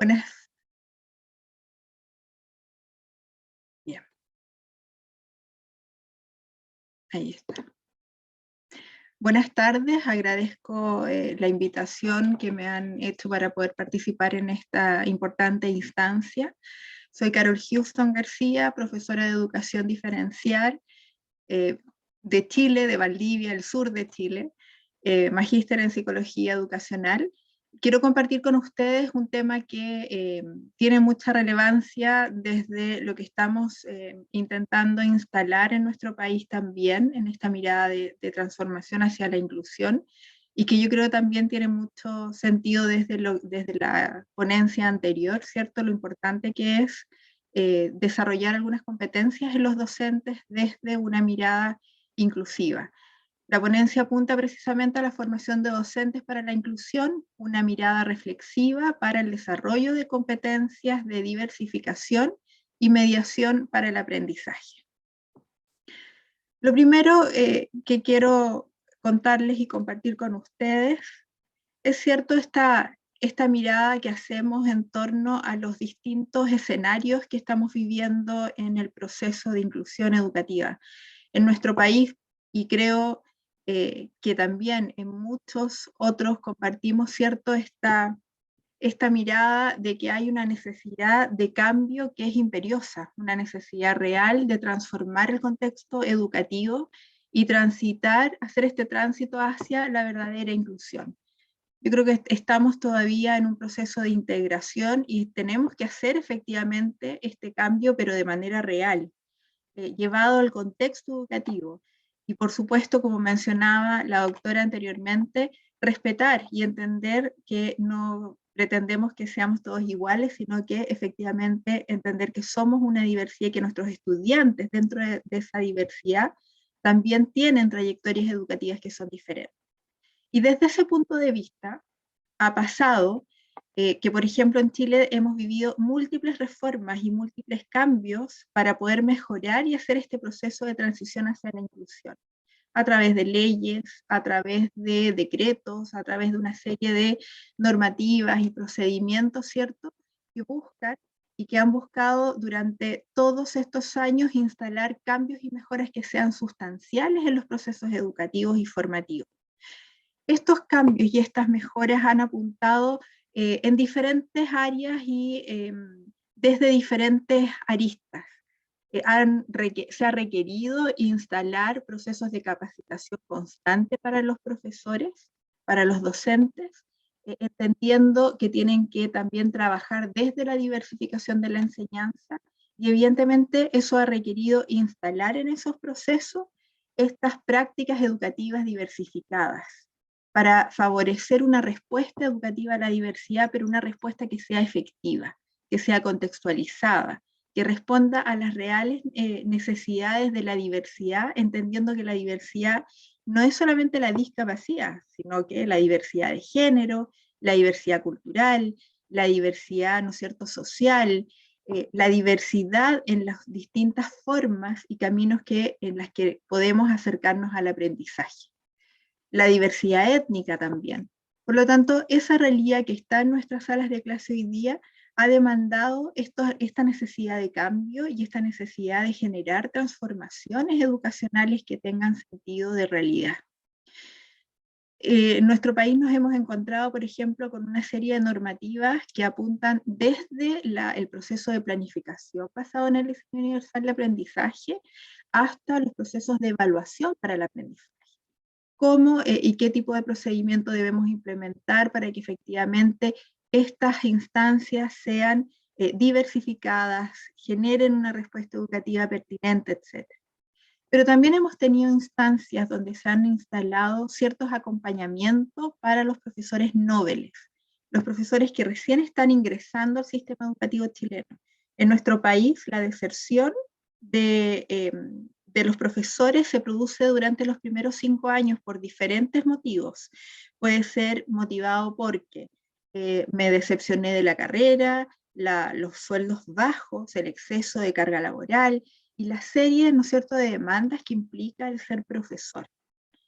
Buenas, bien, ahí está. Buenas tardes, agradezco la invitación que me han hecho para poder participar en esta importante instancia. Soy Carol Houston García, profesora de educación diferencial de Chile, de Valdivia, el sur de Chile, magíster en psicología educacional. Quiero compartir con ustedes un tema que tiene mucha relevancia desde lo que estamos intentando instalar en nuestro país también, en esta mirada de transformación hacia la inclusión, y que yo creo también tiene mucho sentido desde la ponencia anterior, ¿cierto? Lo importante que es desarrollar algunas competencias en los docentes desde una mirada inclusiva. La ponencia apunta precisamente a la formación de docentes para la inclusión, una mirada reflexiva para el desarrollo de competencias de diversificación y mediación para el aprendizaje. Lo primero que quiero contarles y compartir con ustedes es cierto esta mirada que hacemos en torno a los distintos escenarios que estamos viviendo en el proceso de inclusión educativa. En nuestro país, y creo que también en muchos otros compartimos, ¿cierto?, esta mirada de que hay una necesidad de cambio que es imperiosa, una necesidad real de transformar el contexto educativo y hacer este tránsito hacia la verdadera inclusión. Yo creo que estamos todavía en un proceso de integración y tenemos que hacer efectivamente este cambio, pero de manera real, llevado al contexto educativo. Y por supuesto, como mencionaba la doctora anteriormente, respetar y entender que no pretendemos que seamos todos iguales, sino que efectivamente entender que somos una diversidad y que nuestros estudiantes dentro de esa diversidad también tienen trayectorias educativas que son diferentes. Y desde ese punto de vista, ha pasado que, por ejemplo, en Chile hemos vivido múltiples reformas y múltiples cambios para poder mejorar y hacer este proceso de transición hacia la inclusión, a través de leyes, a través de decretos, a través de una serie de normativas y procedimientos, ¿cierto?, que buscan y que han buscado durante todos estos años instalar cambios y mejoras que sean sustanciales en los procesos educativos y formativos. Estos cambios y estas mejoras han apuntado en diferentes áreas y desde diferentes aristas. Se ha requerido instalar procesos de capacitación constante para los profesores, para los docentes, entendiendo que tienen que también trabajar desde la diversificación de la enseñanza, y evidentemente eso ha requerido instalar en esos procesos estas prácticas educativas diversificadas, para favorecer una respuesta educativa a la diversidad, pero una respuesta que sea efectiva, que sea contextualizada, que responda a las reales necesidades de la diversidad, entendiendo que la diversidad no es solamente la discapacidad, sino que la diversidad de género, la diversidad cultural, la diversidad, ¿no es cierto?, social, la diversidad en las distintas formas y caminos en las que podemos acercarnos al aprendizaje. La diversidad étnica también. Por lo tanto, esa realidad que está en nuestras salas de clase hoy día ha demandado esta necesidad de cambio y esta necesidad de generar transformaciones educacionales que tengan sentido de realidad. En nuestro país nos hemos encontrado, por ejemplo, con una serie de normativas que apuntan desde el proceso de planificación basado en el diseño universal de aprendizaje hasta los procesos de evaluación para el aprendizaje. Cómo y qué tipo de procedimiento debemos implementar para que efectivamente estas instancias sean diversificadas, generen una respuesta educativa pertinente, etc. Pero también hemos tenido instancias donde se han instalado ciertos acompañamientos para los profesores noveles, los profesores que recién están ingresando al sistema educativo chileno. En nuestro país, la deserción de los profesores se produce durante los primeros 5 años por diferentes motivos. Puede ser motivado porque me decepcioné de la carrera, los sueldos bajos, el exceso de carga laboral y la serie, ¿no es cierto?, de demandas que implica el ser profesor.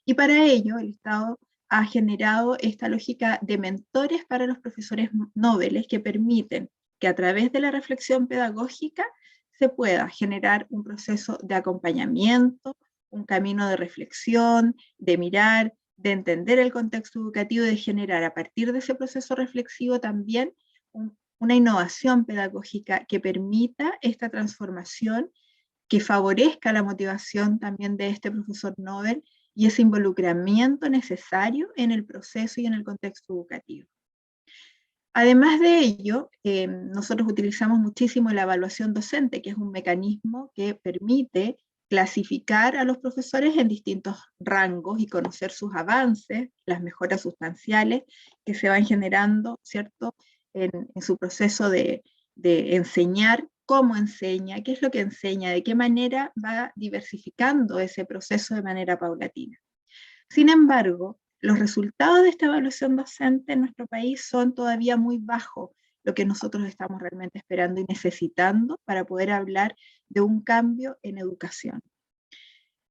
Y para ello el Estado ha generado esta lógica de mentores para los profesores nobles que permiten que a través de la reflexión pedagógica se pueda generar un proceso de acompañamiento, un camino de reflexión, de mirar, de entender el contexto educativo, de generar a partir de ese proceso reflexivo también una innovación pedagógica que permita esta transformación, que favorezca la motivación también de este profesor Nobel y ese involucramiento necesario en el proceso y en el contexto educativo. Además de ello, nosotros utilizamos muchísimo la evaluación docente, que es un mecanismo que permite clasificar a los profesores en distintos rangos y conocer sus avances, las mejoras sustanciales que se van generando, ¿cierto?, en su proceso de enseñar, cómo enseña, qué es lo que enseña, de qué manera va diversificando ese proceso de manera paulatina. Sin embargo, los resultados de esta evaluación docente en nuestro país son todavía muy bajos, lo que nosotros estamos realmente esperando y necesitando para poder hablar de un cambio en educación.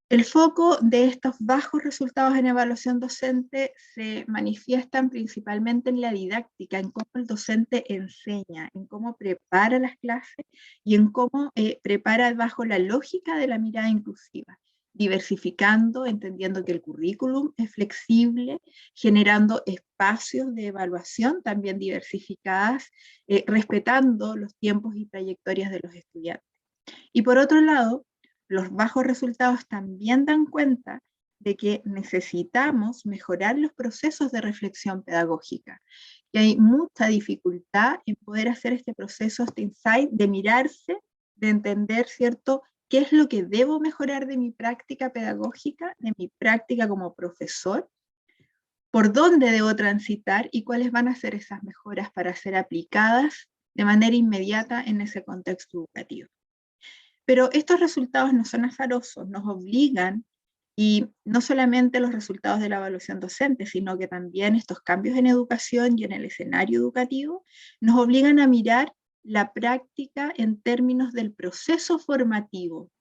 El foco de estos bajos resultados en evaluación docente se manifiestan principalmente en la didáctica, en cómo el docente enseña, en cómo prepara las clases y en cómo prepara bajo la lógica de la mirada inclusiva, diversificando, entendiendo que el currículum es flexible, generando espacios de evaluación también diversificadas, respetando los tiempos y trayectorias de los estudiantes. Y por otro lado, los bajos resultados también dan cuenta de que necesitamos mejorar los procesos de reflexión pedagógica, que hay mucha dificultad en poder hacer este proceso, este insight, de mirarse, de entender, ¿cierto?, qué es lo que debo mejorar de mi práctica pedagógica, de mi práctica como profesor, por dónde debo transitar y cuáles van a ser esas mejoras para ser aplicadas de manera inmediata en ese contexto educativo. Pero estos resultados no son azarosos, nos obligan, y no solamente los resultados de la evaluación docente, sino que también estos cambios en educación y en el escenario educativo, nos obligan a mirar la práctica en términos del proceso formativo.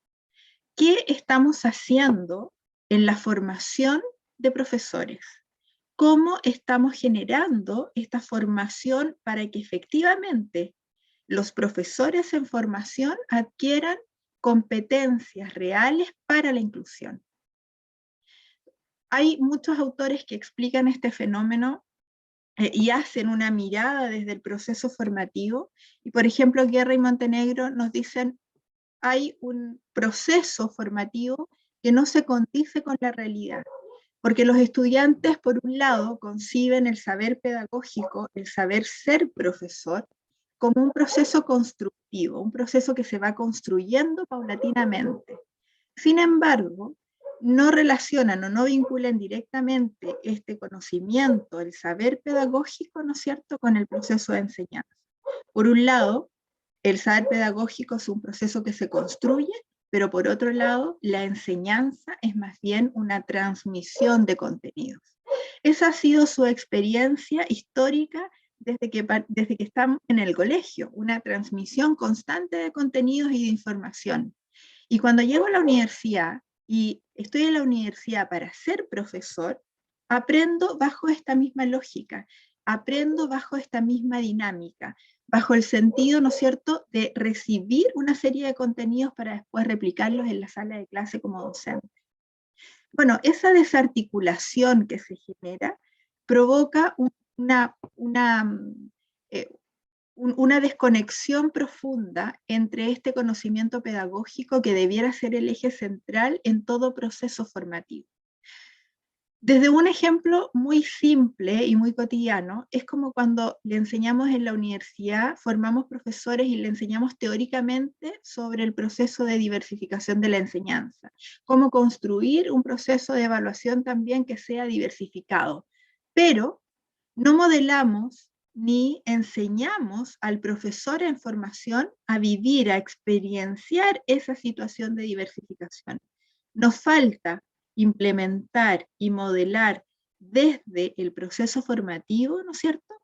¿Qué estamos haciendo en la formación de profesores? ¿Cómo estamos generando esta formación para que efectivamente los profesores en formación adquieran competencias reales para la inclusión? Hay muchos autores que explican este fenómeno y hacen una mirada desde el proceso formativo, y por ejemplo Guerra y Montenegro nos dicen hay un proceso formativo que no se condice con la realidad, porque los estudiantes por un lado conciben el saber pedagógico, el saber ser profesor, como un proceso constructivo, un proceso que se va construyendo paulatinamente. Sin embargo, no relacionan o no vinculan directamente este conocimiento, el saber pedagógico, ¿no es cierto?, con el proceso de enseñanza. Por un lado, el saber pedagógico es un proceso que se construye, pero por otro lado, la enseñanza es más bien una transmisión de contenidos. Esa ha sido su experiencia histórica desde que estamos en el colegio, una transmisión constante de contenidos y de información. Y cuando llego a la universidad, y estoy en la universidad para ser profesor, aprendo bajo esta misma lógica, aprendo bajo esta misma dinámica, bajo el sentido, ¿no es cierto?, de recibir una serie de contenidos para después replicarlos en la sala de clase como docente. Bueno, esa desarticulación que se genera provoca una desconexión profunda entre este conocimiento pedagógico que debiera ser el eje central en todo proceso formativo. Desde un ejemplo muy simple y muy cotidiano, es como cuando le enseñamos en la universidad, formamos profesores y le enseñamos teóricamente sobre el proceso de diversificación de la enseñanza, cómo construir un proceso de evaluación también que sea diversificado, pero no modelamos ni enseñamos al profesor en formación a vivir, a experienciar esa situación de diversificación. Nos falta implementar y modelar desde el proceso formativo, ¿no es cierto?,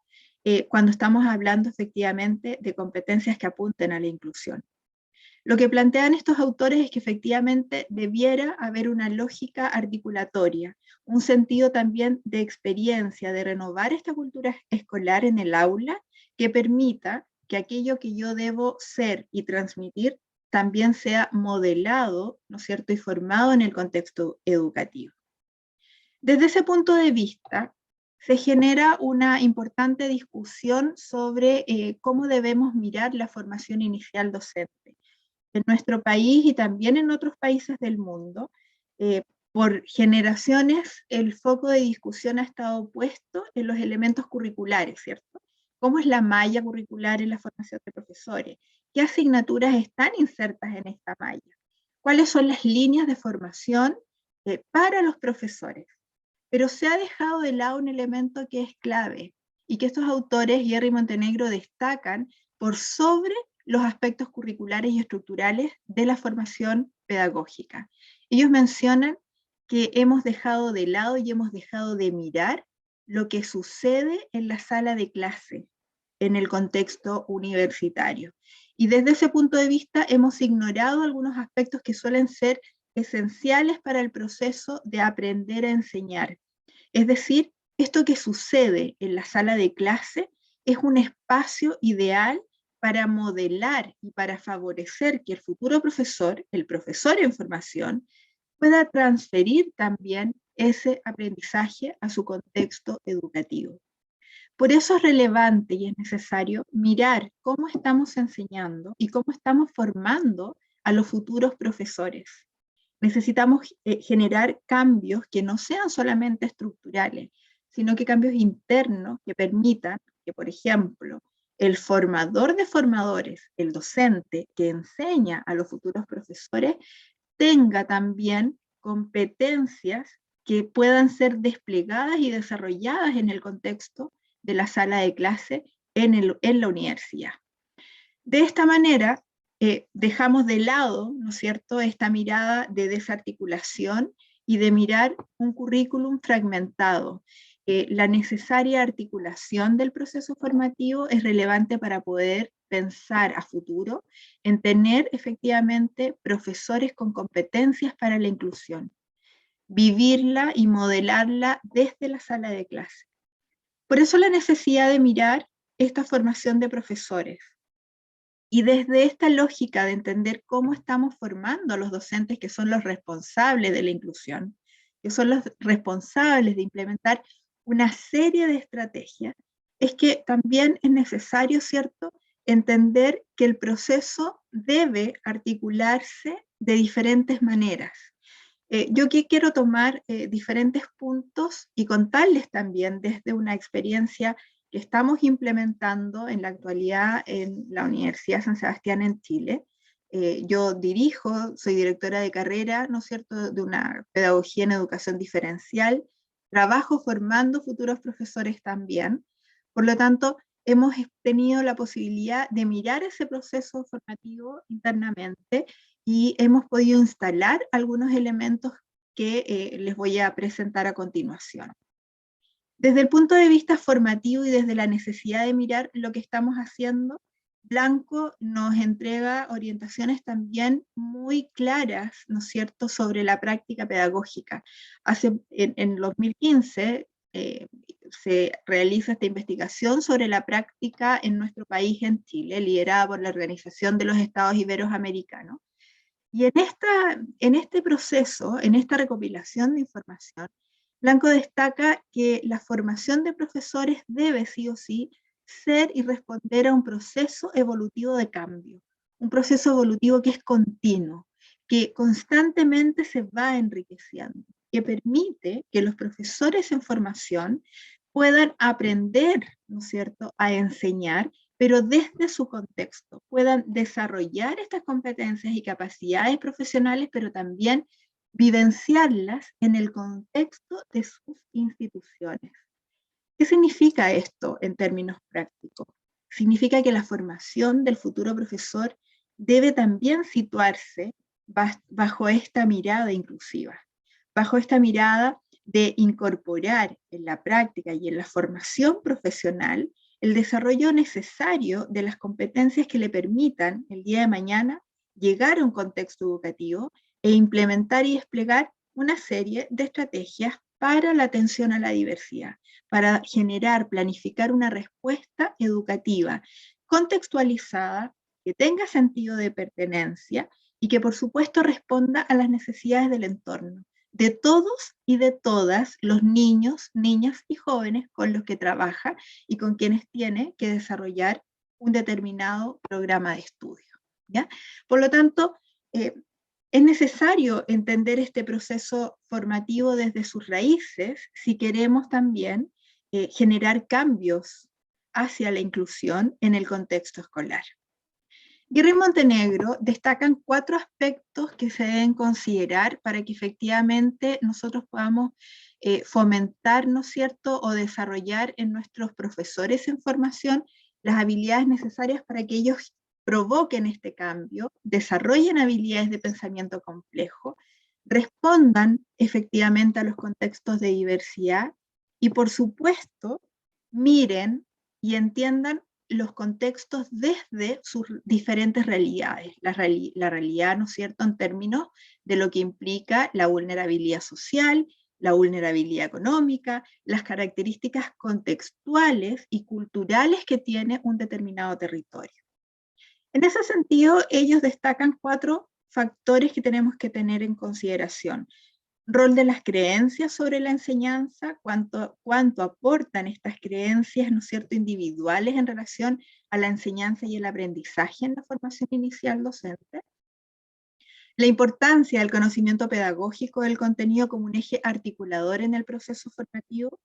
cuando estamos hablando efectivamente de competencias que apunten a la inclusión. Lo que plantean estos autores es que efectivamente debiera haber una lógica articulatoria, un sentido también de experiencia, de renovar esta cultura escolar en el aula, que permita que aquello que yo debo ser y transmitir también sea modelado, ¿no es cierto?, y formado en el contexto educativo. Desde ese punto de vista, se genera una importante discusión sobre cómo debemos mirar la formación inicial docente. En nuestro país y también en otros países del mundo, por generaciones el foco de discusión ha estado puesto en los elementos curriculares, ¿cierto? ¿Cómo es la malla curricular en la formación de profesores? ¿Qué asignaturas están insertas en esta malla? ¿Cuáles son las líneas de formación para los profesores? Pero se ha dejado de lado un elemento que es clave y que estos autores, Hierro y Montenegro, destacan por sobre los aspectos curriculares y estructurales de la formación pedagógica. Ellos mencionan que hemos dejado de lado y hemos dejado de mirar lo que sucede en la sala de clase, en el contexto universitario. Y desde ese punto de vista hemos ignorado algunos aspectos que suelen ser esenciales para el proceso de aprender a enseñar. Es decir, esto que sucede en la sala de clase es un espacio ideal para modelar y para favorecer que el futuro profesor, el profesor en formación, pueda transferir también ese aprendizaje a su contexto educativo. Por eso es relevante y es necesario mirar cómo estamos enseñando y cómo estamos formando a los futuros profesores. Necesitamos generar cambios que no sean solamente estructurales, sino que cambios internos que permitan que, por ejemplo, el formador de formadores, el docente que enseña a los futuros profesores, tenga también competencias que puedan ser desplegadas y desarrolladas en el contexto de la sala de clase en la universidad. De esta manera, dejamos de lado, ¿no es cierto?, esta mirada de desarticulación y de mirar un currículum fragmentado. La necesaria articulación del proceso formativo es relevante para poder pensar a futuro en tener efectivamente profesores con competencias para la inclusión, vivirla y modelarla desde la sala de clase. Por eso la necesidad de mirar esta formación de profesores. Y desde esta lógica de entender cómo estamos formando a los docentes que son los responsables de la inclusión, que son los responsables de implementar una serie de estrategias, es que también es necesario, ¿cierto?, entender que el proceso debe articularse de diferentes maneras. Yo aquí quiero tomar diferentes puntos y contarles también desde una experiencia que estamos implementando en la actualidad en la Universidad San Sebastián en Chile. Yo dirijo, soy directora de carrera, ¿no es cierto?, de una pedagogía en educación diferencial, trabajo formando futuros profesores también. Por lo tanto, hemos tenido la posibilidad de mirar ese proceso formativo internamente y hemos podido instalar algunos elementos que les voy a presentar a continuación. Desde el punto de vista formativo y desde la necesidad de mirar lo que estamos haciendo, Blanco nos entrega orientaciones también muy claras, ¿no es cierto?, sobre la práctica pedagógica. En 2015 se realiza esta investigación sobre la práctica en nuestro país, en Chile, liderada por la Organización de los Estados Iberoamericanos. Y en este proceso, en esta recopilación de información, Blanco destaca que la formación de profesores debe sí o sí ser y responder a un proceso evolutivo de cambio, un proceso evolutivo que es continuo, que constantemente se va enriqueciendo, que permite que los profesores en formación puedan aprender, ¿no es cierto?, a enseñar, pero desde su contexto, puedan desarrollar estas competencias y capacidades profesionales, pero también vivenciarlas en el contexto de sus instituciones. ¿Qué significa esto en términos prácticos? Significa que la formación del futuro profesor debe también situarse bajo esta mirada inclusiva, bajo esta mirada de incorporar en la práctica y en la formación profesional el desarrollo necesario de las competencias que le permitan el día de mañana llegar a un contexto educativo e implementar y desplegar una serie de estrategias para la atención a la diversidad, para generar, planificar una respuesta educativa contextualizada, que tenga sentido de pertenencia y que por supuesto responda a las necesidades del entorno, de todos y de todas los niños, niñas y jóvenes con los que trabaja y con quienes tiene que desarrollar un determinado programa de estudio, ¿ya? Por lo tanto, es necesario entender este proceso formativo desde sus raíces si queremos también generar cambios hacia la inclusión en el contexto escolar. Guerra y Montenegro destacan 4 aspectos que se deben considerar para que efectivamente nosotros podamos fomentar, ¿no es cierto?, o desarrollar en nuestros profesores en formación las habilidades necesarias para que ellos provoquen este cambio, desarrollen habilidades de pensamiento complejo, respondan efectivamente a los contextos de diversidad y, por supuesto, miren y entiendan los contextos desde sus diferentes realidades. La realidad, ¿no es cierto?, en términos de lo que implica la vulnerabilidad social, la vulnerabilidad económica, las características contextuales y culturales que tiene un determinado territorio. En ese sentido, ellos destacan 4 factores que tenemos que tener en consideración. Rol de las creencias sobre la enseñanza, cuánto aportan estas creencias, ¿no es cierto?, individuales en relación a la enseñanza y el aprendizaje en la formación inicial docente. La importancia del conocimiento pedagógico del contenido como un eje articulador en el proceso formativo.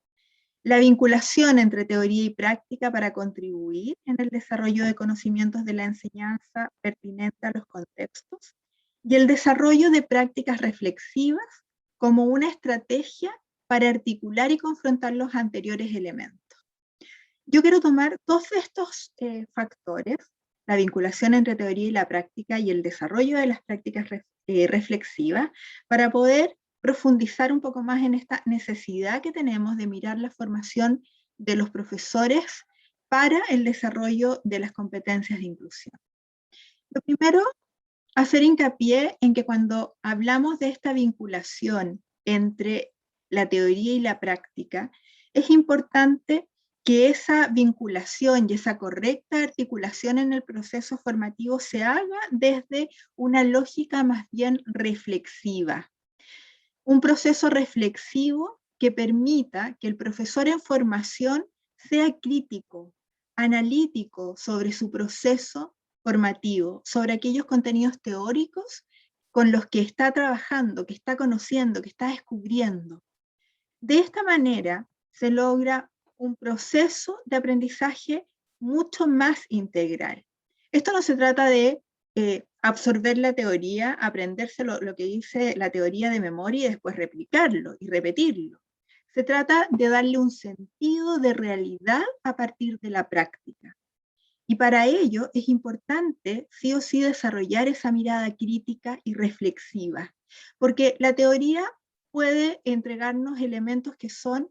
La vinculación entre teoría y práctica para contribuir en el desarrollo de conocimientos de la enseñanza pertinente a los contextos. Y el desarrollo de prácticas reflexivas como una estrategia para articular y confrontar los anteriores elementos. Yo quiero tomar 2 de estos factores, la vinculación entre teoría y la práctica y el desarrollo de las prácticas reflexivas, para poder profundizar un poco más en esta necesidad que tenemos de mirar la formación de los profesores para el desarrollo de las competencias de inclusión. Lo primero, hacer hincapié en que cuando hablamos de esta vinculación entre la teoría y la práctica, es importante que esa vinculación y esa correcta articulación en el proceso formativo se haga desde una lógica más bien reflexiva. Un proceso reflexivo que permita que el profesor en formación sea crítico, analítico sobre su proceso formativo, sobre aquellos contenidos teóricos con los que está trabajando, que está conociendo, que está descubriendo. De esta manera se logra un proceso de aprendizaje mucho más integral. Esto no se trata de absorber la teoría, aprenderse lo que dice la teoría de memoria y después replicarlo y repetirlo. Se trata de darle un sentido de realidad a partir de la práctica. Y para ello es importante sí o sí desarrollar esa mirada crítica y reflexiva, porque la teoría puede entregarnos elementos que son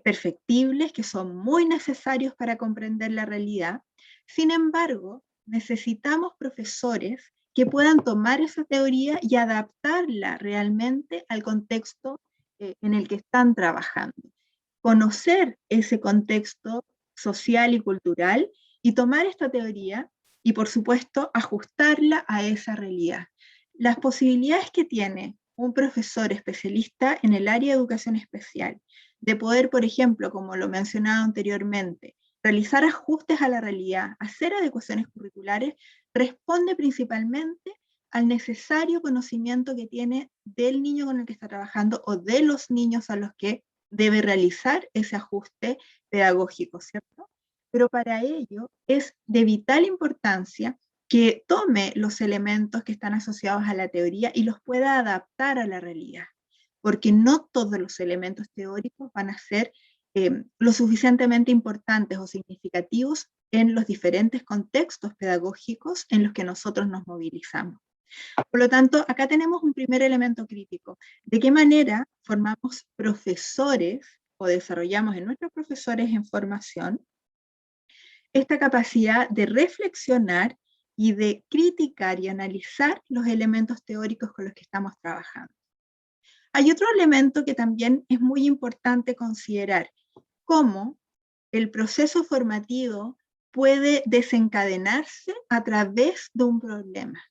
perfectibles, que son muy necesarios para comprender la realidad. Sin embargo, necesitamos profesores que puedan tomar esa teoría y adaptarla realmente al contexto en el que están trabajando. Conocer ese contexto social y cultural y tomar esta teoría y, por supuesto, ajustarla a esa realidad. Las posibilidades que tiene un profesor especialista en el área de educación especial de poder, por ejemplo, como lo mencionaba anteriormente, realizar ajustes a la realidad, hacer adecuaciones curriculares, responde principalmente al necesario conocimiento que tiene del niño con el que está trabajando o de los niños a los que debe realizar ese ajuste pedagógico, ¿cierto? Pero para ello es de vital importancia que tome los elementos que están asociados a la teoría y los pueda adaptar a la realidad, porque no todos los elementos teóricos van a ser lo suficientemente importantes o significativos en los diferentes contextos pedagógicos en los que nosotros nos movilizamos. Por lo tanto, acá tenemos un primer elemento crítico. ¿De qué manera formamos profesores o desarrollamos en nuestros profesores en formación esta capacidad de reflexionar y de criticar y analizar los elementos teóricos con los que estamos trabajando. Hay otro elemento que también es muy importante considerar, cómo el proceso formativo puede desencadenarse a través de un problema,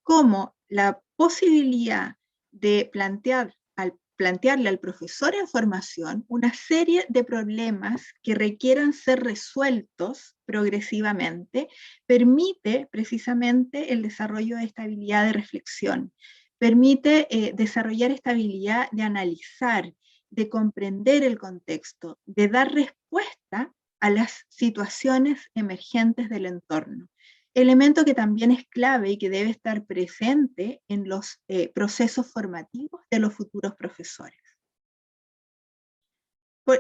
cómo la posibilidad de plantearle al profesor en formación una serie de problemas que requieran ser resueltos progresivamente, permite precisamente el desarrollo de esta habilidad de reflexión, permite desarrollar esta habilidad de analizar, de comprender el contexto, de dar respuesta a las situaciones emergentes del entorno. Elemento que también es clave y que debe estar presente en los procesos formativos de los futuros profesores.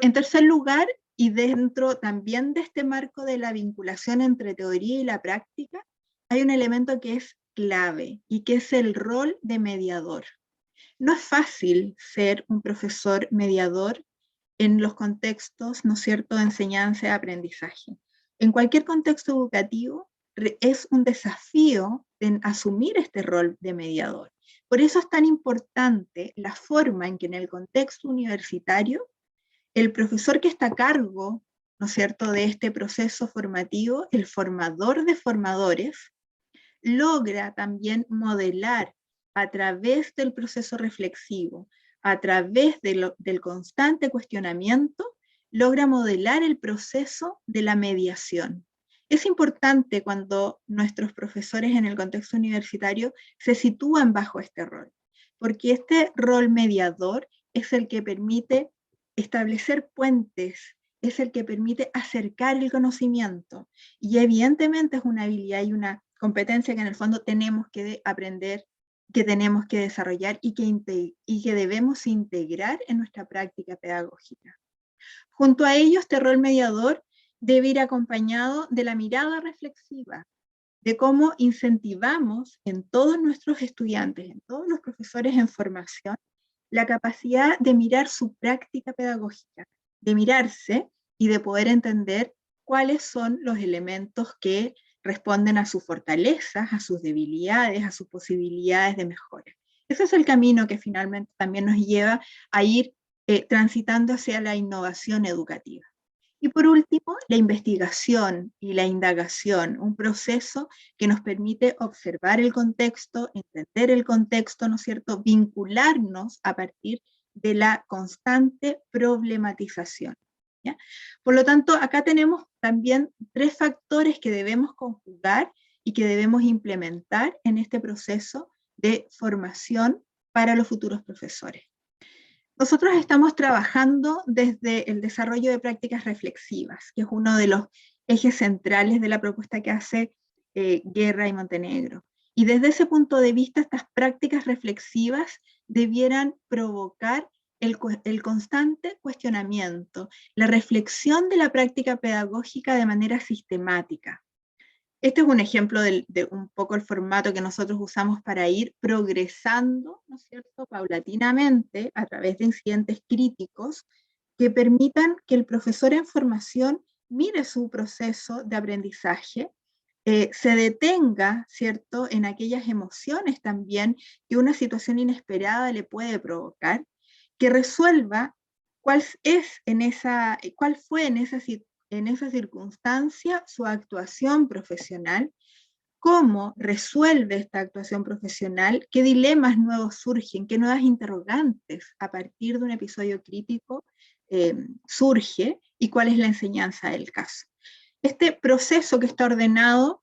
En tercer lugar, y dentro también de este marco de la vinculación entre teoría y la práctica, hay un elemento que es clave y que es el rol de mediador. No es fácil ser un profesor mediador en los contextos, ¿no es cierto?, de enseñanza y aprendizaje. En cualquier contexto educativo es un desafío en asumir este rol de mediador. Por eso es tan importante la forma en que en el contexto universitario el profesor que está a cargo, ¿no es cierto?, de este proceso formativo, el formador de formadores, logra también modelar a través del proceso reflexivo, a través del constante cuestionamiento, logra modelar el proceso de la mediación. Es importante cuando nuestros profesores en el contexto universitario se sitúan bajo este rol, porque este rol mediador es el que permite establecer puentes, es el que permite acercar el conocimiento, y evidentemente es una habilidad y una competencia que en el fondo tenemos que aprender, que tenemos que desarrollar y que debemos integrar en nuestra práctica pedagógica. Junto a ello, este rol mediador debe ir acompañado de la mirada reflexiva, de cómo incentivamos en todos nuestros estudiantes, en todos los profesores en formación, la capacidad de mirar su práctica pedagógica, de mirarse y de poder entender cuáles son los elementos que responden a sus fortalezas, a sus debilidades, a sus posibilidades de mejora. Ese es el camino que finalmente también nos lleva a ir transitando hacia la innovación educativa. Y por último, la investigación y la indagación, un proceso que nos permite observar el contexto, entender el contexto, ¿no es cierto?, vincularnos a partir de la constante problematización, ¿ya? Por lo tanto, acá tenemos también tres factores que debemos conjugar y que debemos implementar en este proceso de formación para los futuros profesores. Nosotros estamos trabajando desde el desarrollo de prácticas reflexivas, que es uno de los ejes centrales de la propuesta que hace Guerra y Montenegro. Y desde ese punto de vista, estas prácticas reflexivas debieran provocar el constante cuestionamiento, la reflexión de la práctica pedagógica de manera sistemática. Este es un ejemplo de un poco el formato que nosotros usamos para ir progresando, ¿no es cierto?, paulatinamente a través de incidentes críticos que permitan que el profesor en formación mire su proceso de aprendizaje, se detenga, ¿cierto?, en aquellas emociones también que una situación inesperada le puede provocar, que resuelva cuál fue en esa circunstancia su actuación profesional, cómo resuelve esta actuación profesional, qué dilemas nuevos surgen, qué nuevas interrogantes a partir de un episodio crítico surge y cuál es la enseñanza del caso. Este proceso que está ordenado,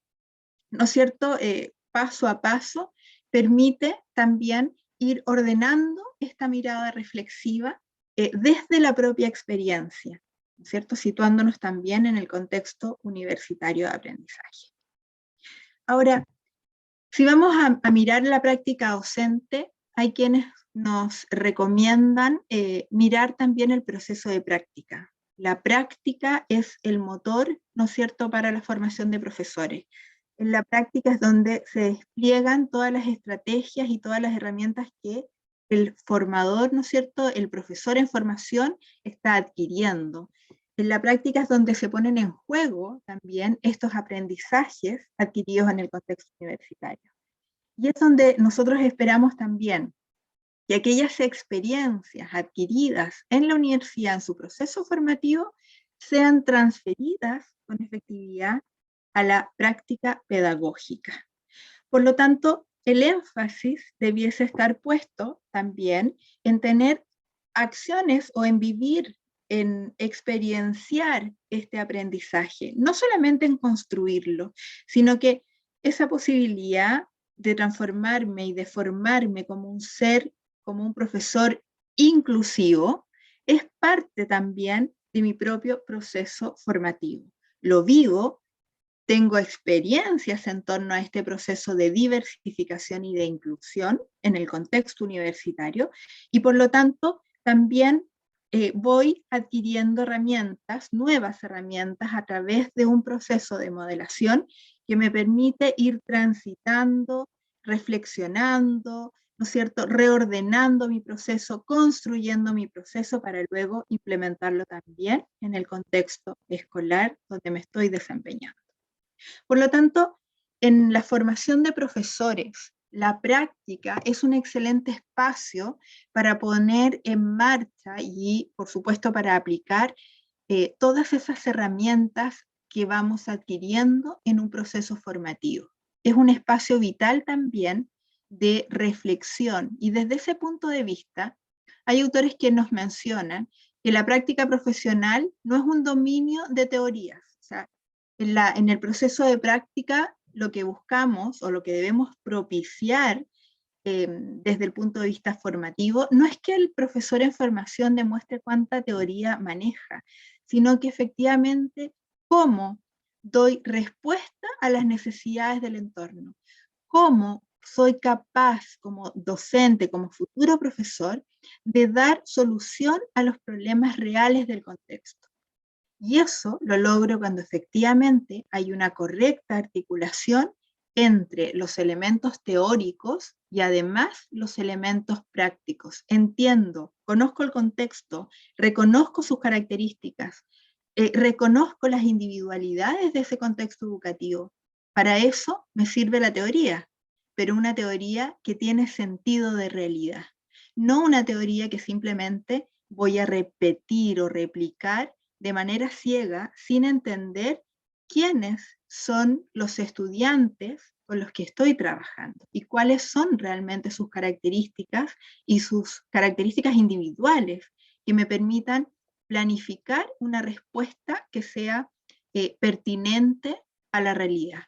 ¿no es cierto?, paso a paso, permite también ir ordenando esta mirada reflexiva desde la propia experiencia, ¿no es cierto?, situándonos también en el contexto universitario de aprendizaje. Ahora, si vamos a mirar la práctica docente, hay quienes nos recomiendan mirar también el proceso de práctica. La práctica es el motor, ¿no es cierto?, para la formación de profesores. En la práctica es donde se despliegan todas las estrategias y todas las herramientas que el formador, ¿no es cierto?, el profesor en formación está adquiriendo. En la práctica es donde se ponen en juego también estos aprendizajes adquiridos en el contexto universitario. Y es donde nosotros esperamos también que aquellas experiencias adquiridas en la universidad en su proceso formativo sean transferidas con efectividad a la práctica pedagógica. Por lo tanto, el énfasis debiese estar puesto también en tener acciones o en vivir, en experienciar este aprendizaje, no solamente en construirlo, sino que esa posibilidad de transformarme y de formarme como un ser, como un profesor inclusivo, es parte también de mi propio proceso formativo. Lo vivo, tengo experiencias en torno a este proceso de diversificación y de inclusión en el contexto universitario y por lo tanto también voy adquiriendo herramientas, nuevas herramientas a través de un proceso de modelación que me permite ir transitando, reflexionando, ¿no es cierto?, reordenando mi proceso, construyendo mi proceso para luego implementarlo también en el contexto escolar donde me estoy desempeñando. Por lo tanto, en la formación de profesores, la práctica es un excelente espacio para poner en marcha y, por supuesto, para aplicar todas esas herramientas que vamos adquiriendo en un proceso formativo. Es un espacio vital también de reflexión y desde ese punto de vista hay autores que nos mencionan que la práctica profesional no es un dominio de teorías. O sea, en el proceso de práctica lo que buscamos o lo que debemos propiciar desde el punto de vista formativo no es que el profesor en formación demuestre cuánta teoría maneja, sino que efectivamente cómo doy respuesta a las necesidades del entorno, cómo soy capaz como docente, como futuro profesor, de dar solución a los problemas reales del contexto. Y eso lo logro cuando efectivamente hay una correcta articulación entre los elementos teóricos y además los elementos prácticos. Entiendo, conozco el contexto, reconozco sus características, reconozco las individualidades de ese contexto educativo. Para eso me sirve la teoría, pero una teoría que tiene sentido de realidad, no una teoría que simplemente voy a repetir o replicar de manera ciega, sin entender quiénes son los estudiantes con los que estoy trabajando y cuáles son realmente sus características y sus características individuales que me permitan planificar una respuesta que sea pertinente a la realidad.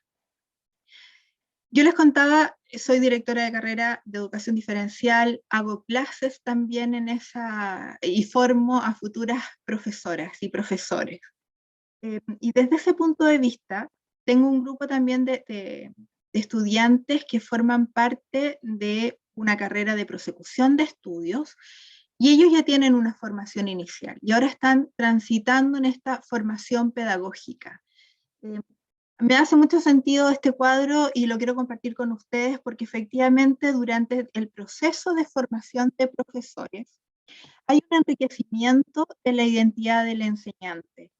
Yo les contaba, soy directora de carrera de educación diferencial, hago clases también en esa, y formo a futuras profesoras y profesores. Y desde ese punto de vista, tengo un grupo también de estudiantes que forman parte de una carrera de prosecución de estudios, y ellos ya tienen una formación inicial, y ahora están transitando en esta formación pedagógica. Me hace mucho sentido este cuadro y lo quiero compartir con ustedes porque efectivamente durante el proceso de formación de profesores hay un enriquecimiento de la identidad del enseñante.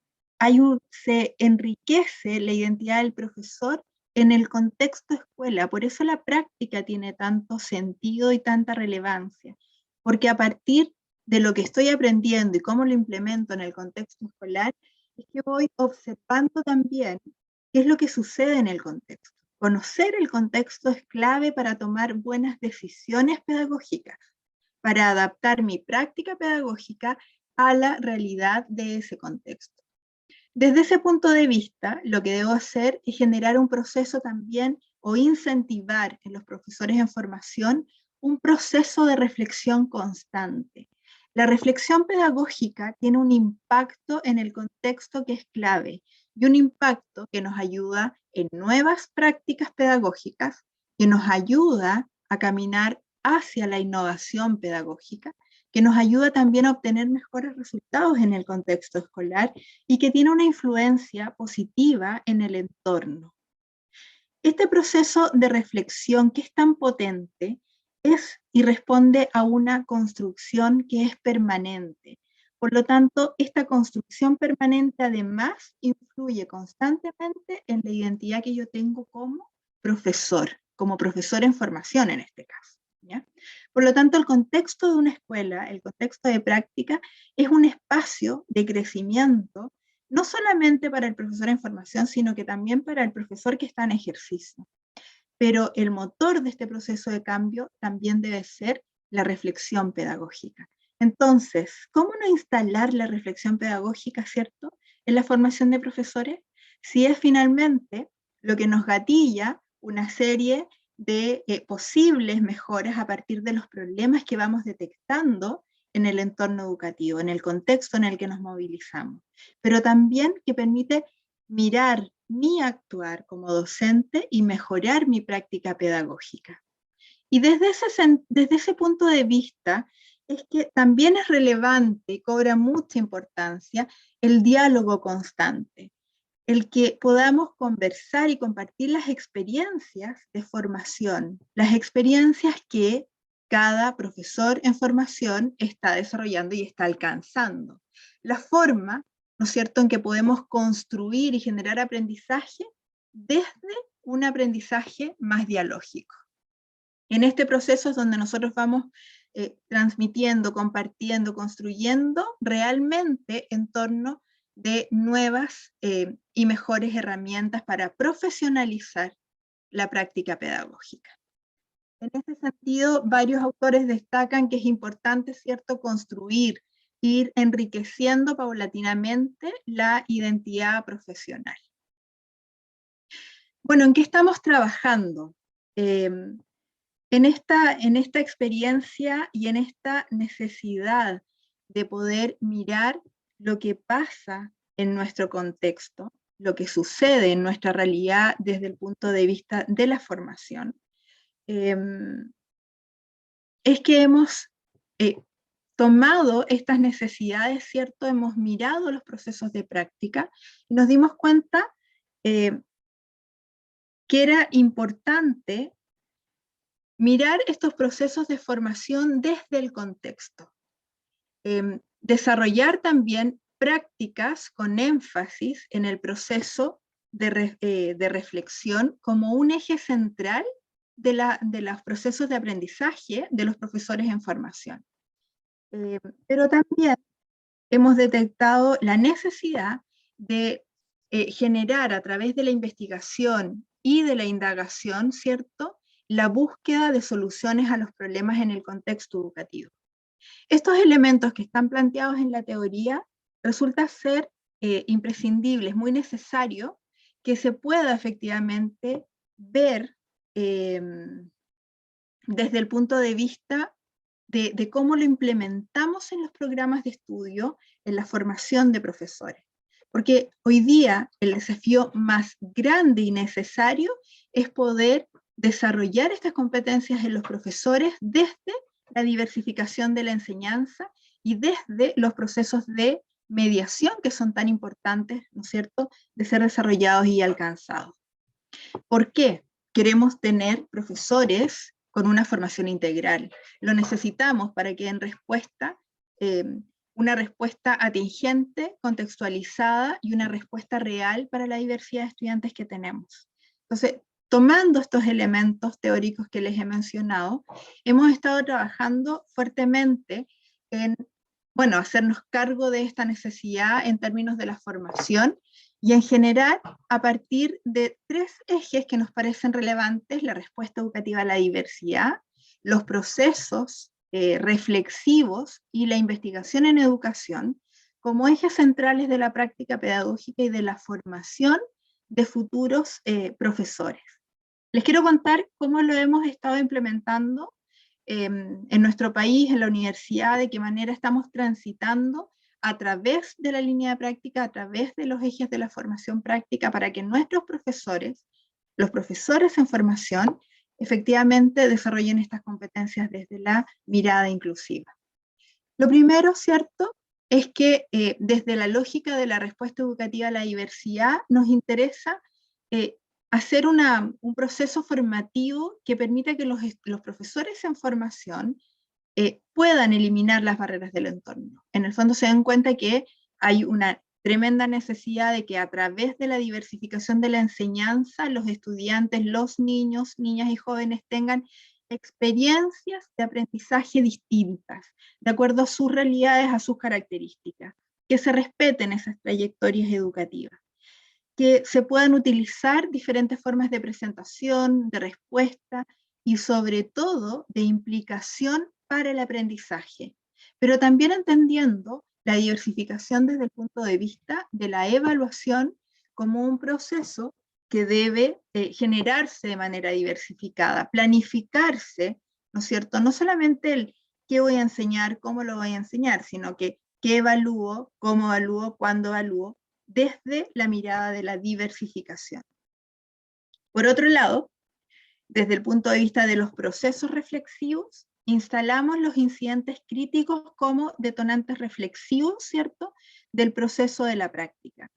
Se enriquece la identidad del profesor en el contexto escuela, por eso la práctica tiene tanto sentido y tanta relevancia, porque a partir de lo que estoy aprendiendo y cómo lo implemento en el contexto escolar, es que voy observando también qué es lo que sucede en el contexto. Conocer el contexto es clave para tomar buenas decisiones pedagógicas, para adaptar mi práctica pedagógica a la realidad de ese contexto. Desde ese punto de vista, lo que debo hacer es generar un proceso también o incentivar en los profesores en formación un proceso de reflexión constante. La reflexión pedagógica tiene un impacto en el contexto que es clave y un impacto que nos ayuda en nuevas prácticas pedagógicas, que nos ayuda a caminar hacia la innovación pedagógica, que nos ayuda también a obtener mejores resultados en el contexto escolar y que tiene una influencia positiva en el entorno. Este proceso de reflexión que es tan potente es y responde a una construcción que es permanente, Por lo tanto, esta construcción permanente además influye constantemente en la identidad que yo tengo como profesor en formación en este caso, ¿ya? Por lo tanto, el contexto de una escuela, el contexto de práctica, es un espacio de crecimiento, no solamente para el profesor en formación, sino que también para el profesor que está en ejercicio. Pero el motor de este proceso de cambio también debe ser la reflexión pedagógica. Entonces, ¿cómo no instalar la reflexión pedagógica, cierto, en la formación de profesores? Si es finalmente lo que nos gatilla una serie de posibles mejoras a partir de los problemas que vamos detectando en el entorno educativo, en el contexto en el que nos movilizamos, pero también que permite mirar mi actuar como docente y mejorar mi práctica pedagógica. Y desde ese punto de vista es que también es relevante y cobra mucha importancia el diálogo constante, el que podamos conversar y compartir las experiencias de formación, las experiencias que cada profesor en formación está desarrollando y está alcanzando. La forma, ¿no es cierto?, en que podemos construir y generar aprendizaje desde un aprendizaje más dialógico. En este proceso es donde nosotros vamos transmitiendo, compartiendo, construyendo realmente en torno de nuevas y mejores herramientas para profesionalizar la práctica pedagógica. En este sentido, varios autores destacan que es importante, ¿cierto?, construir, ir enriqueciendo paulatinamente la identidad profesional. Bueno, ¿en qué estamos trabajando? En esta experiencia y en esta necesidad de poder mirar lo que pasa en nuestro contexto, lo que sucede en nuestra realidad desde el punto de vista de la formación, es que hemos tomado estas necesidades, ¿cierto? Hemos mirado los procesos de práctica y nos dimos cuenta que era importante mirar estos procesos de formación desde el contexto. Desarrollar también prácticas con énfasis en el proceso de reflexión como un eje central de los procesos de aprendizaje de los profesores en formación. Pero también hemos detectado la necesidad de generar a través de la investigación y de la indagación, ¿cierto?, la búsqueda de soluciones a los problemas en el contexto educativo. Estos elementos que están planteados en la teoría resulta ser imprescindible, es muy necesario que se pueda efectivamente ver desde el punto de vista de cómo lo implementamos en los programas de estudio, en la formación de profesores. Porque hoy día el desafío más grande y necesario es poder desarrollar estas competencias en los profesores desde la diversificación de la enseñanza y desde los procesos de mediación que son tan importantes, ¿no es cierto?, de ser desarrollados y alcanzados. ¿Por qué? Queremos tener profesores con una formación integral. Lo necesitamos para que en respuesta, una respuesta atingente, contextualizada y una respuesta real para la diversidad de estudiantes que tenemos. Entonces, tomando estos elementos teóricos que les he mencionado, hemos estado trabajando fuertemente en, bueno, hacernos cargo de esta necesidad en términos de la formación y en general a partir de tres ejes que nos parecen relevantes: la respuesta educativa a la diversidad, los procesos reflexivos y la investigación en educación como ejes centrales de la práctica pedagógica y de la formación de futuros profesores. Les quiero contar cómo lo hemos estado implementando en nuestro país, en la universidad, de qué manera estamos transitando a través de la línea de práctica, a través de los ejes de la formación práctica, para que nuestros profesores, los profesores en formación, efectivamente desarrollen estas competencias desde la mirada inclusiva. Lo primero, ¿cierto?, es que desde la lógica de la respuesta educativa a la diversidad nos interesa hacer un proceso formativo que permita que los profesores en formación puedan eliminar las barreras del entorno. En el fondo se dan cuenta que hay una tremenda necesidad de que a través de la diversificación de la enseñanza, los estudiantes, los niños, niñas y jóvenes tengan experiencias de aprendizaje distintas, de acuerdo a sus realidades, a sus características, que se respeten esas trayectorias educativas, que se puedan utilizar diferentes formas de presentación, de respuesta y sobre todo de implicación para el aprendizaje, pero también entendiendo la diversificación desde el punto de vista de la evaluación como un proceso que debe generarse de manera diversificada, planificarse, ¿no es cierto? No solamente el qué voy a enseñar, cómo lo voy a enseñar, sino que qué evalúo, cómo evalúo, cuándo evalúo, desde la mirada de la diversificación. Por otro lado, desde el punto de vista de los procesos reflexivos, instalamos los incidentes críticos como detonantes reflexivos, ¿cierto?, del proceso de la práctica,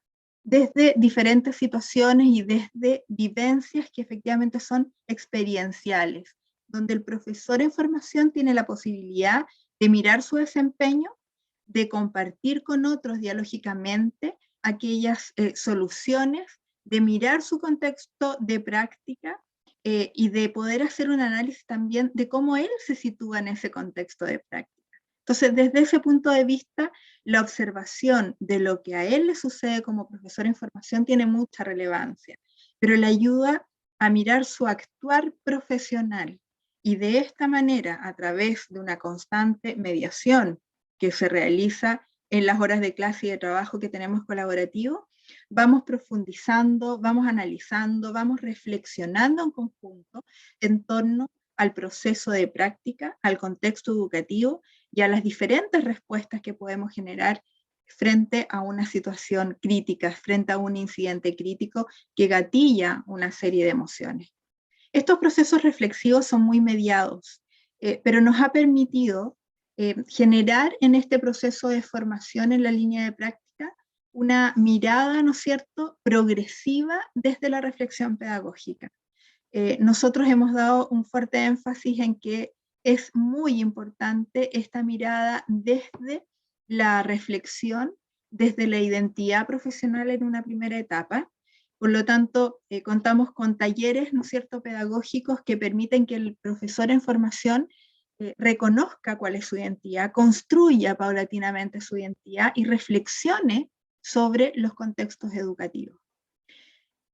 desde diferentes situaciones y desde vivencias que efectivamente son experienciales, donde el profesor en formación tiene la posibilidad de mirar su desempeño, de compartir con otros dialógicamente aquellas soluciones, de mirar su contexto de práctica y de poder hacer un análisis también de cómo él se sitúa en ese contexto de práctica. Entonces, desde ese punto de vista, la observación de lo que a él le sucede como profesor en formación tiene mucha relevancia, pero le ayuda a mirar su actuar profesional y de esta manera, a través de una constante mediación que se realiza en las horas de clase y de trabajo que tenemos colaborativo, vamos profundizando, vamos analizando, vamos reflexionando en conjunto en torno al proceso de práctica, al contexto educativo y a las diferentes respuestas que podemos generar frente a una situación crítica, frente a un incidente crítico que gatilla una serie de emociones. Estos procesos reflexivos son muy mediados, pero nos ha permitido generar en este proceso de formación en la línea de práctica una mirada, ¿no es cierto?, progresiva desde la reflexión pedagógica. Nosotros hemos dado un fuerte énfasis en que es muy importante esta mirada desde la reflexión, desde la identidad profesional en una primera etapa. Por lo tanto, contamos con talleres, ¿no es cierto?, pedagógicos que permiten que el profesor en formación reconozca cuál es su identidad, construya paulatinamente su identidad y reflexione sobre los contextos educativos,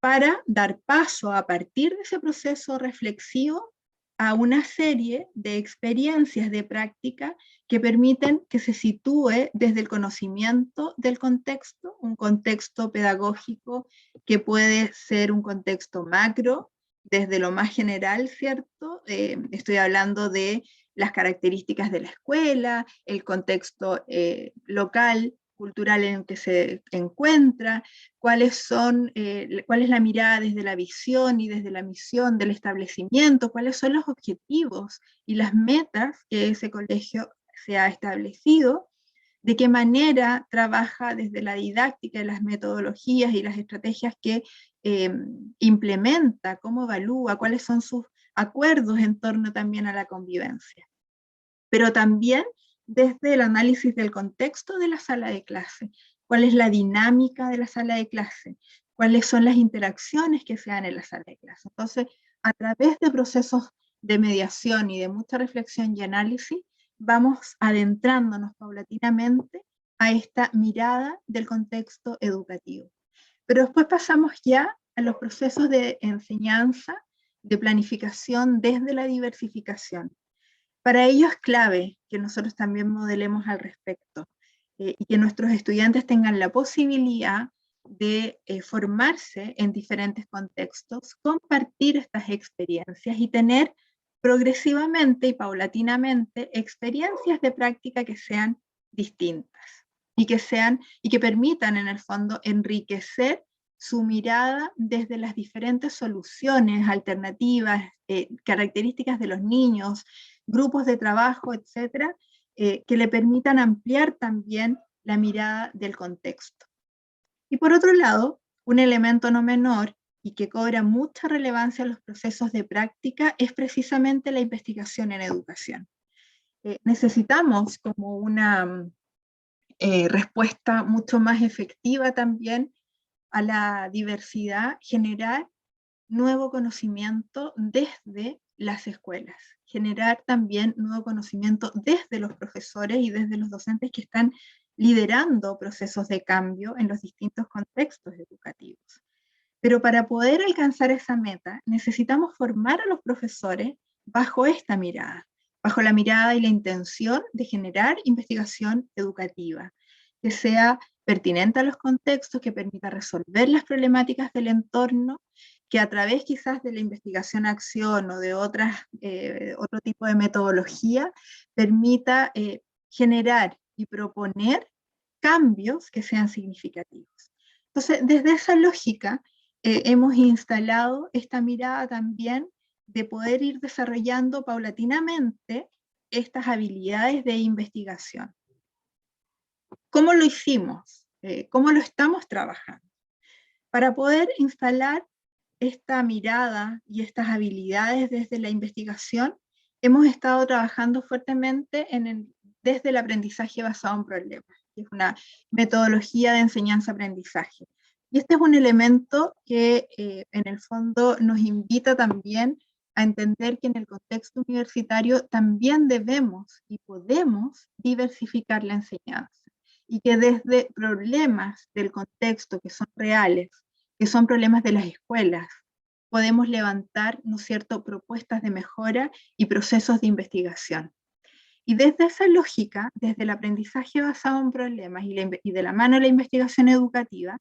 para dar paso a partir de ese proceso reflexivo a una serie de experiencias de práctica que permiten que se sitúe desde el conocimiento del contexto, un contexto pedagógico que puede ser un contexto macro, desde lo más general, ¿cierto? Estoy hablando de las características de la escuela, el contexto local, cultural en el que se encuentra, cuál es la mirada desde la visión y desde la misión del establecimiento, cuáles son los objetivos y las metas que ese colegio se ha establecido, de qué manera trabaja desde la didáctica y las metodologías y las estrategias que implementa, cómo evalúa, cuáles son sus acuerdos en torno también a la convivencia. Pero también desde el análisis del contexto de la sala de clase, cuál es la dinámica de la sala de clase, cuáles son las interacciones que se dan en la sala de clase. Entonces, a través de procesos de mediación y de mucha reflexión y análisis, vamos adentrándonos paulatinamente a esta mirada del contexto educativo. Pero después pasamos ya a los procesos de enseñanza, de planificación desde la diversificación. Para ello es clave que nosotros también modelemos al respecto y que nuestros estudiantes tengan la posibilidad de formarse en diferentes contextos, compartir estas experiencias y tener progresivamente y paulatinamente experiencias de práctica que sean distintas y que permitan en el fondo enriquecer su mirada desde las diferentes soluciones, alternativas, características de los niños, grupos de trabajo, etcétera, que le permitan ampliar también la mirada del contexto. Y por otro lado, un elemento no menor y que cobra mucha relevancia en los procesos de práctica es precisamente la investigación en educación. necesitamos como una respuesta mucho más efectiva también a la diversidad, generar nuevo conocimiento desde las escuelas, generar también nuevo conocimiento desde los profesores y desde los docentes que están liderando procesos de cambio en los distintos contextos educativos. Pero para poder alcanzar esa meta, necesitamos formar a los profesores bajo esta mirada, bajo la mirada y la intención de generar investigación educativa, que sea pertinente a los contextos, que permita resolver las problemáticas del entorno, que a través quizás de la investigación-acción o de otro tipo de metodología, permita generar y proponer cambios que sean significativos. Entonces, desde esa lógica, hemos instalado esta mirada también de poder ir desarrollando paulatinamente estas habilidades de investigación. ¿Cómo lo hicimos? ¿Cómo lo estamos trabajando? Para poder instalar esta mirada y estas habilidades desde la investigación, hemos estado trabajando fuertemente desde el aprendizaje basado en problemas, que es una metodología de enseñanza-aprendizaje. Y este es un elemento que en el fondo nos invita también a entender que en el contexto universitario también debemos y podemos diversificar la enseñanza, y que desde problemas del contexto que son reales, que son problemas de las escuelas, podemos levantar, ¿no es cierto?, propuestas de mejora y procesos de investigación. Y desde esa lógica, desde el aprendizaje basado en problemas y de la mano de la investigación educativa,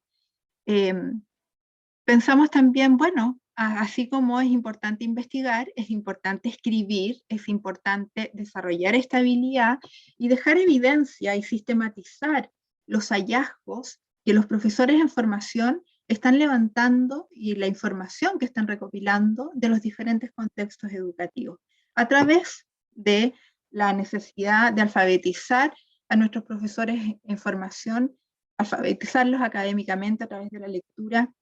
pensamos también, bueno, así como es importante investigar, es importante escribir, es importante desarrollar esta habilidad y dejar evidencia y sistematizar los hallazgos que los profesores en formación están levantando y la información que están recopilando de los diferentes contextos educativos, a través de la necesidad de alfabetizar a nuestros profesores en formación, alfabetizarlos académicamente a través de la lectura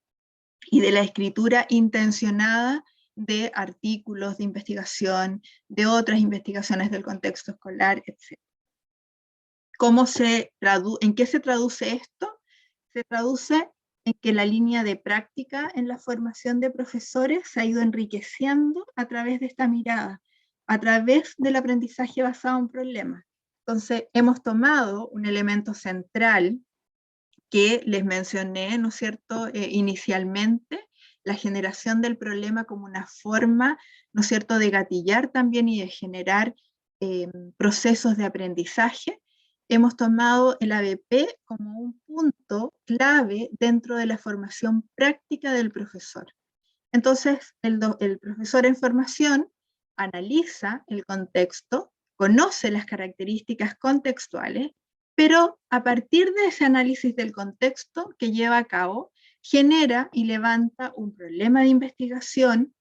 y de la escritura intencionada de artículos de investigación, de otras investigaciones del contexto escolar, etc. ¿En qué se traduce esto? Se traduce en que la línea de práctica en la formación de profesores se ha ido enriqueciendo a través de esta mirada, a través del aprendizaje basado en problemas. Entonces, hemos tomado un elemento central que les mencioné, ¿no es cierto?, inicialmente, la generación del problema como una forma, ¿no es cierto?, de gatillar también y de generar procesos de aprendizaje. Hemos tomado el ABP como un punto clave dentro de la formación práctica del profesor. Entonces, el profesor en formación analiza el contexto, conoce las características contextuales, pero a partir de ese análisis del contexto que lleva a cabo, genera y levanta un problema de investigación,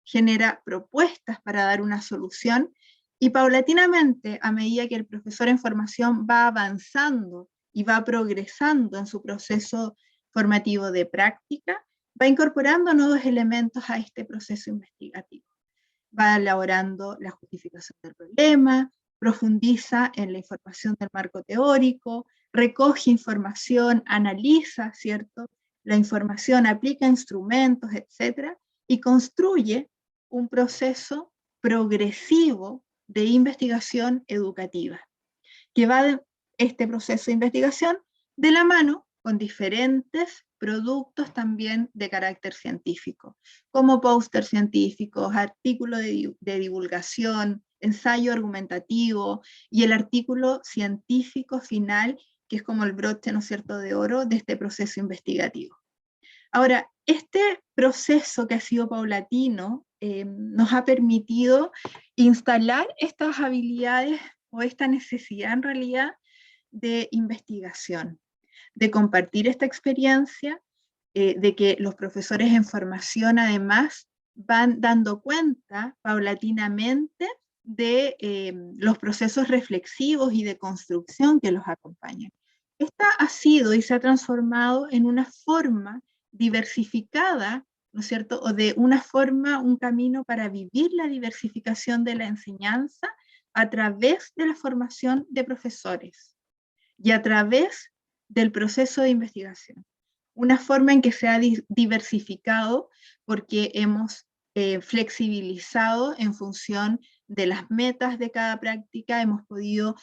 genera propuestas para dar una solución, y paulatinamente, a medida que el profesor en formación va avanzando y va progresando en su proceso formativo de práctica, va incorporando nuevos elementos a este proceso investigativo. Va elaborando la justificación del problema, profundiza en la información del marco teórico, recoge información, analiza, ¿cierto?, la información, aplica instrumentos, etc., y construye un proceso progresivo de investigación educativa, que va este proceso de investigación de la mano con diferentes productos también de carácter científico, como póster científicos, artículos de divulgación, ensayo argumentativo y el artículo científico final, que es como el broche, ¿no es cierto?, de oro de este proceso investigativo. Ahora, este proceso que ha sido paulatino nos ha permitido instalar estas habilidades o esta necesidad en realidad de investigación, de compartir esta experiencia, de que los profesores en formación además van dando cuenta paulatinamente de los procesos reflexivos y de construcción que los acompañan. Esta ha sido y se ha transformado en una forma diversificada, ¿no es cierto?, o de una forma, un camino para vivir la diversificación de la enseñanza a través de la formación de profesores y a través del proceso de investigación. Una forma en que se ha diversificado porque hemos flexibilizado en función de las metas de cada práctica, hemos podido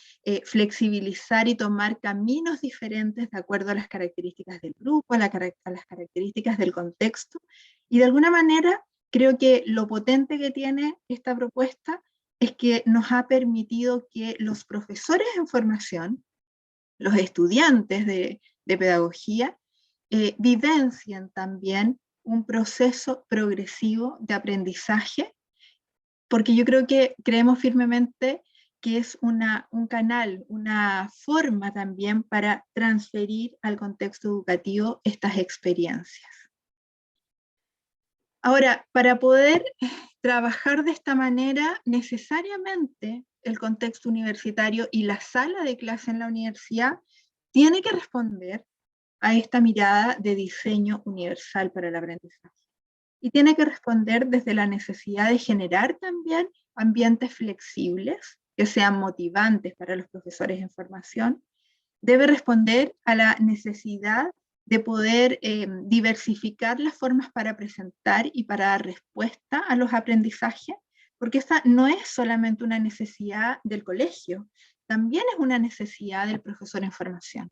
flexibilizar y tomar caminos diferentes de acuerdo a las características del grupo, a las características del contexto, y de alguna manera creo que lo potente que tiene esta propuesta es que nos ha permitido que los profesores en formación, los estudiantes de pedagogía, vivencien también un proceso progresivo de aprendizaje, porque yo creo que creemos firmemente que es un canal, una forma también para transferir al contexto educativo estas experiencias. Ahora, para poder trabajar de esta manera, necesariamente el contexto universitario y la sala de clase en la universidad tiene que responder a esta mirada de diseño universal para el aprendizaje. Y tiene que responder desde la necesidad de generar también ambientes flexibles que sean motivantes para los profesores en formación. Debe responder a la necesidad de poder diversificar las formas para presentar y para dar respuesta a los aprendizajes, porque esta no es solamente una necesidad del colegio, también es una necesidad del profesor en formación.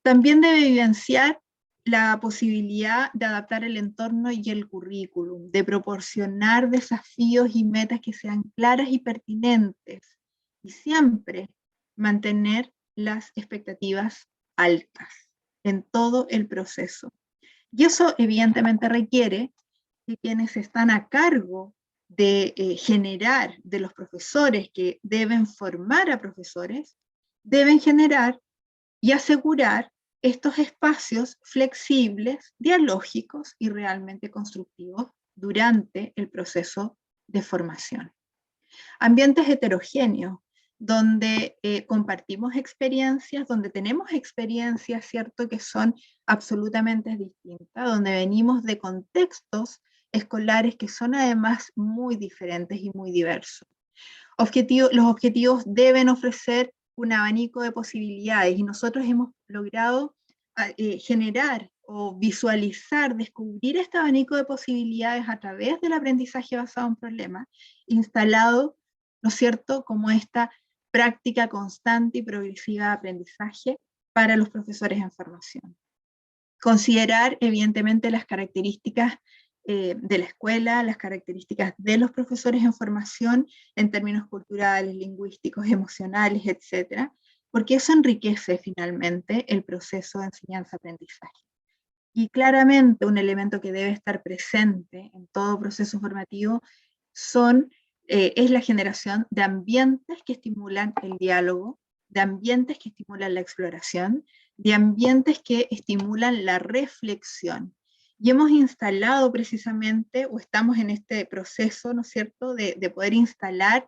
También debe vivenciar la posibilidad de adaptar el entorno y el currículum, de proporcionar desafíos y metas que sean claras y pertinentes, y siempre mantener las expectativas altas en todo el proceso. Y eso evidentemente requiere que quienes están a cargo de generar, de los profesores que deben formar a profesores, deben generar y asegurar estos espacios flexibles, dialógicos y realmente constructivos durante el proceso de formación. Ambientes heterogéneos, donde compartimos experiencias, donde tenemos experiencias, ¿cierto?, que son absolutamente distintas, donde venimos de contextos escolares que son además muy diferentes y muy diversos. Los objetivos deben ofrecer un abanico de posibilidades y nosotros hemos logrado generar o visualizar, descubrir este abanico de posibilidades a través del aprendizaje basado en problemas, instalado, ¿no es cierto?, como esta práctica constante y progresiva de aprendizaje para los profesores en formación. Considerar, evidentemente, las características de la escuela, las características de los profesores en formación en términos culturales, lingüísticos, emocionales, etcétera, porque eso enriquece finalmente el proceso de enseñanza-aprendizaje. Y claramente un elemento que debe estar presente en todo proceso formativo es la generación de ambientes que estimulan el diálogo, de ambientes que estimulan la exploración, de ambientes que estimulan la reflexión. Y hemos instalado precisamente, o estamos en este proceso, ¿no es cierto?, de poder instalar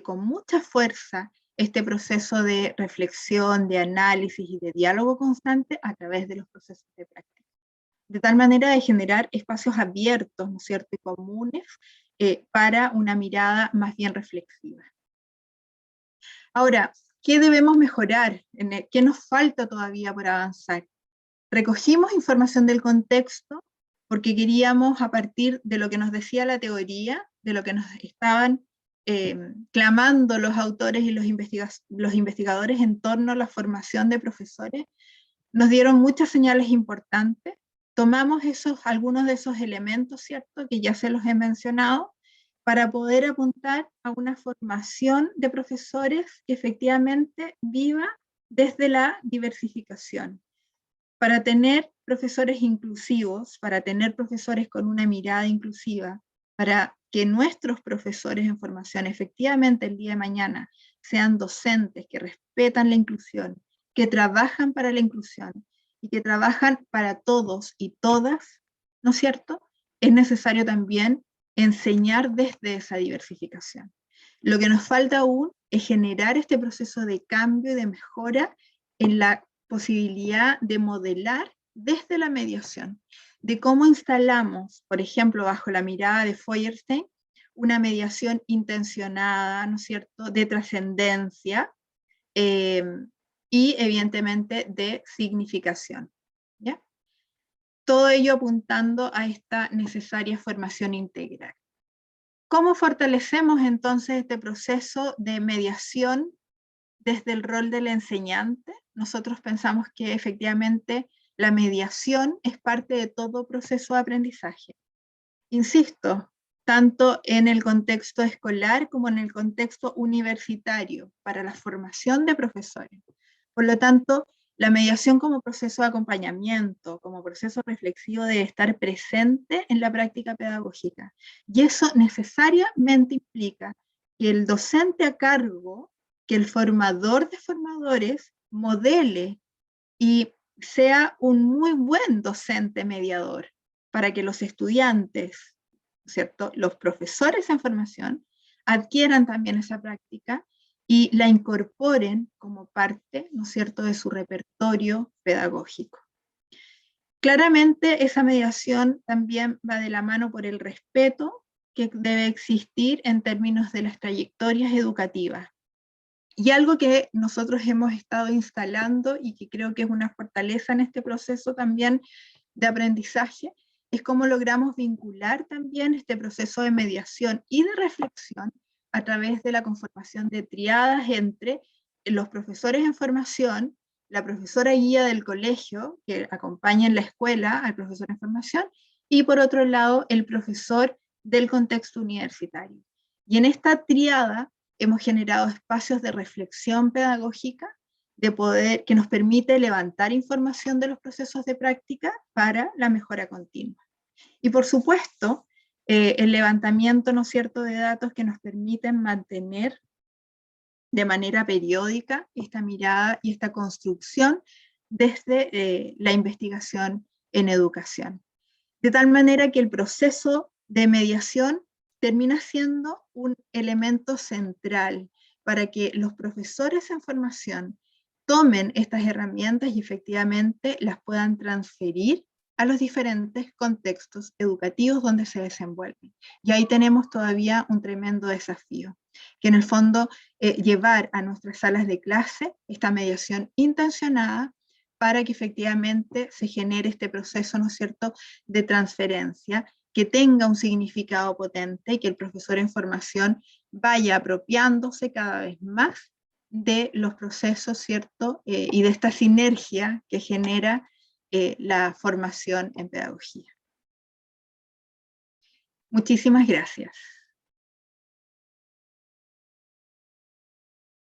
con mucha fuerza este proceso de reflexión, de análisis y de diálogo constante a través de los procesos de práctica. De tal manera de generar espacios abiertos, ¿no es cierto?, y comunes para una mirada más bien reflexiva. Ahora, ¿qué debemos mejorar? ¿Qué nos falta todavía por avanzar? Recogimos información del contexto porque queríamos, a partir de lo que nos decía la teoría, de lo que nos estaban clamando los autores y los investigadores en torno a la formación de profesores, nos dieron muchas señales importantes, tomamos algunos de esos elementos, ¿cierto?, que ya se los he mencionado, para poder apuntar a una formación de profesores que efectivamente viva desde la diversificación, para tener profesores inclusivos, para tener profesores con una mirada inclusiva, para que nuestros profesores en formación efectivamente el día de mañana sean docentes que respetan la inclusión, que trabajan para la inclusión y que trabajan para todos y todas, ¿no es cierto? Es necesario también enseñar desde esa diversificación. Lo que nos falta aún es generar este proceso de cambio y de mejora en la posibilidad de modelar desde la mediación, de cómo instalamos, por ejemplo, bajo la mirada de Feuerstein, una mediación intencionada, ¿no es cierto?, de trascendencia, y evidentemente de significación, ¿ya? Todo ello apuntando a esta necesaria formación integral. ¿Cómo fortalecemos entonces este proceso de mediación desde el rol del enseñante? Nosotros pensamos que efectivamente la mediación es parte de todo proceso de aprendizaje. Insisto, tanto en el contexto escolar como en el contexto universitario, para la formación de profesores. Por lo tanto, la mediación como proceso de acompañamiento, como proceso reflexivo, debe estar presente en la práctica pedagógica. Y eso necesariamente implica que el docente a cargo, que el formador de formadores, modele y sea un muy buen docente mediador para que los estudiantes, ¿cierto?, los profesores en formación, adquieran también esa práctica y la incorporen como parte, ¿no es cierto?, de su repertorio pedagógico. Claramente esa mediación también va de la mano por el respeto que debe existir en términos de las trayectorias educativas. Y algo que nosotros hemos estado instalando y que creo que es una fortaleza en este proceso también de aprendizaje, es cómo logramos vincular también este proceso de mediación y de reflexión a través de la conformación de triadas entre los profesores en formación, la profesora guía del colegio, que acompaña en la escuela al profesor en formación, y por otro lado, el profesor del contexto universitario. Y en esta triada hemos generado espacios de reflexión pedagógica de poder, que nos permite levantar información de los procesos de práctica para la mejora continua. Y por supuesto, el levantamiento, ¿no es cierto?, de datos que nos permiten mantener de manera periódica esta mirada y esta construcción desde la investigación en educación. De tal manera que el proceso de mediación termina siendo un elemento central para que los profesores en formación tomen estas herramientas y efectivamente las puedan transferir a los diferentes contextos educativos donde se desenvuelven. Y ahí tenemos todavía un tremendo desafío, que en el fondo llevar a nuestras salas de clase esta mediación intencionada para que efectivamente se genere este proceso, ¿no es cierto?, de transferencia, que tenga un significado potente y que el profesor en formación vaya apropiándose cada vez más de los procesos, ¿cierto?, y de esta sinergia que genera la formación en pedagogía. Muchísimas gracias.